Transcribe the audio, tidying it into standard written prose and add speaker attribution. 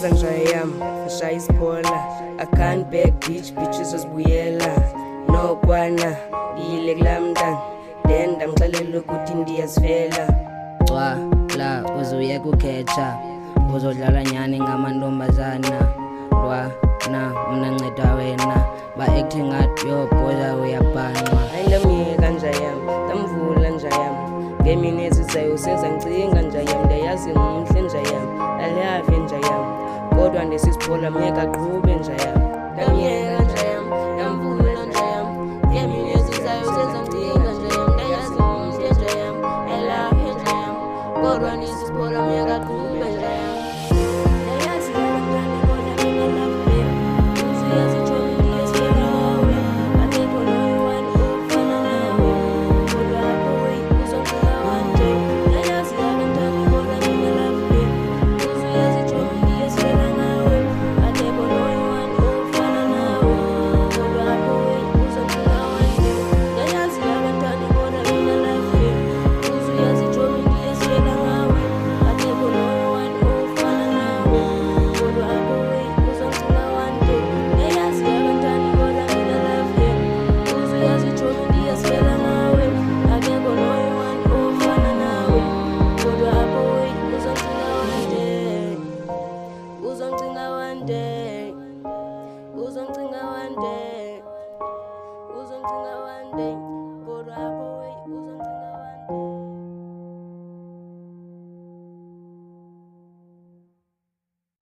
Speaker 1: Senza njayam, shaya isiphola. I can't beg bitches azibuyela. No kwana, yile kulamntana. Then ndamxelela ukuthi ndiyazivela.
Speaker 2: Cwa la uzuyeka ukhetha, uzodlala nyani ngamantombazana. Na mna nceda wena ba-acting ngathi yobhoza uyabhanwa.
Speaker 1: Ayindamyeka njayam, ndamvula njayam. Ngemini ezizayo senza ngicinga njayam. Ndiyayazi ngumhle njayam, aliyave njayam. Kodwa ndesisiphola myeka aqhube njayam. Ndamyeka njayam, ndamvula njayam. Ngemini ezizayo senza ngicinga njayam. Ndiyayazi ngumhle njayam, aliyave njayam. Kodwa ndesisiphola